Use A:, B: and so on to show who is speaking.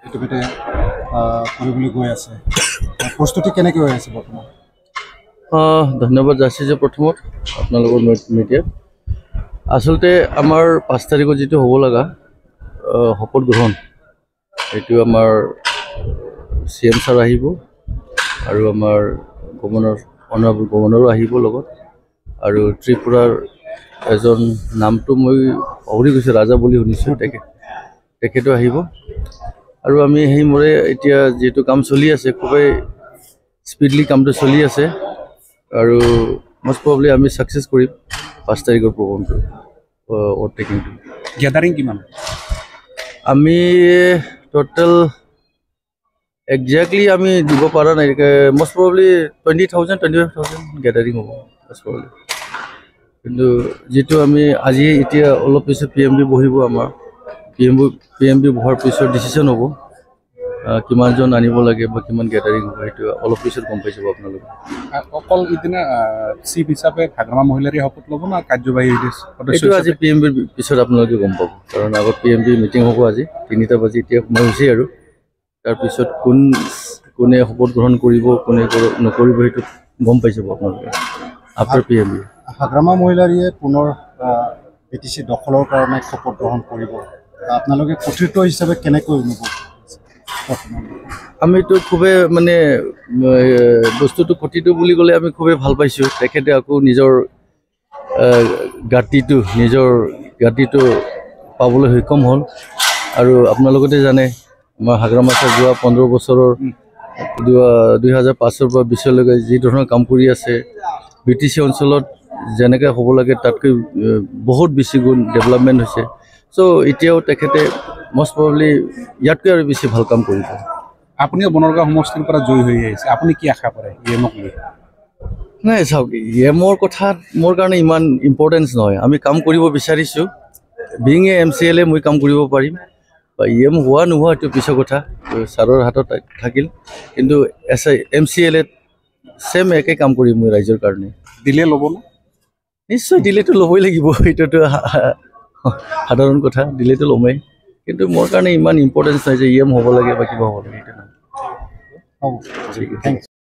A: ইতিমধ্যে কৰিবলৈ গৈ আছে প্ৰস্তুতি কেনেকৈ হৈ আছে বৰ্তমান
B: ধন্যবাদ যাচিছোঁ প্ৰথমত আপোনালোকৰ মিডিয়াত আচলতে আমাৰ 5 তাৰিখত যেটো হ'ব লগা শপত গ্ৰহণ এইটো আমাৰ CM ছাৰ আহিব আৰু আমাৰ গভৰ্ণৰ অনাৰেবল গভৰ্ণৰো আহিব লগত আৰু ত্ৰিপুৰাৰ এজন নামটো মই পাহৰি গৈছোঁ ৰাজা বুলি শুনিছোঁ তেখেতো আহিব আৰু আমি সেই মোৰে এতিয়া যেটো কাম চলি আছে খুবেই স্পিডলি কামটো চলি আছে আৰু most probably আমি সাকসেস কৰিম 5 তাৰিখৰ প্ৰগ্ৰামটো ওভাৰটেকিংটো
A: গ্যাদাৰিং কিমান
B: আমি টোটাল এক্স্যাক্টলি আমি দিব পাৰা নাই most probably 20,000 25,000 গ্যাদাৰিং হ'ব most probably কিন্তু যেটো আমি আজি এতিয়া অলপ পিছত PMB বহিব আমাৰ PMB বহাৰ পিছত ডিসিশন হ'ব কিমান জন আনিব লাগে বা কিমান গ্যাদাৰিং হ'ব সেইটো অলপ পিছত গম পাই যাব আপোনালোকে
A: অকল ইদিনা চিফ হিচাপে হাগ্ৰামা মহিলাৰে শপত ল'ব না কাৰ্যবাহী সদস্য
B: এইটো আজি PMB পিছত আপোনালোকে গম পাব কাৰণ আগত PMB মিটিং হ'ব আজি 3টা বাজি এতিয়া সময় হৈছে আৰু তাৰ পিছত কোনে শপত গ্ৰহণ কৰিব কোনে নকৰিব সেইটো গম পাই যাব আপোনালোকে আফটাৰ PMB
A: হাগ্ৰামা মহিলাৰীয়ে পুনৰ BTC দখলৰ কাৰণে শপত গ্ৰহণ কৰিব আপোনালোকে কৰ্তৃত্ব হিচাপে কেনেকৈ অনুভৱ
B: আমিতো খুবেই মানে বস্তুটো কৰ্তৃত্ব বুলি ক'লে আমি খুবেই ভাল পাইছোঁ তেখেতে আকৌ নিজৰ গাঁতিটো পাবলৈ সক্ষম হ'ল আৰু আপোনালোকে জানে আমাৰ হাগ্ৰামা ছাৰ যোৱা 15 বছৰৰ 2005 পৰা 20 লৈকে যি ধৰণৰ কাম কৰি আছে BTC অঞ্চলত যেনেকৈ হ'ব লাগে তাতকৈ বহুত বেছি গুণ ডেভেলপমেণ্ট হৈছে সো এতিয়াও তেখেতে most probably ইয়াতকৈ আৰু বেছি ভাল কাম কৰিব
A: আপুনিও বনৰগাঁও সমষ্টিৰ পৰা জয়ী হৈ আহিছে আপুনি কি আশা কৰে ইএমক লৈ
B: নাই চাওক ইএমৰ কথা মোৰ কাৰণে ইমান ইম্পৰ্টেন্স নহয় আমি কাম কৰিব বিচাৰিছোঁ বিং এ MCLA মই কাম কৰিব পাৰিম বা ইএম হোৱা নোহোৱা এইটো পিছৰ কথা ছাৰৰ হাতত থাকিল কিন্তু এছ MCLA সেম একে কাম কৰিম মই ৰাইজৰ কাৰণে
A: দিলে ল'ব না
B: নিশ্চয় দিলেতো ল'বই লাগিব এইটোতো সাধাৰণ কথা দিলেতো ল'মেই কিন্তু মোৰ কাৰণে ইমান ইম্পৰ্টেন্স নাই যে ইএম হ'ব লাগে বা কিবা হ'ব লাগে
A: হ'ব ঠিক আছে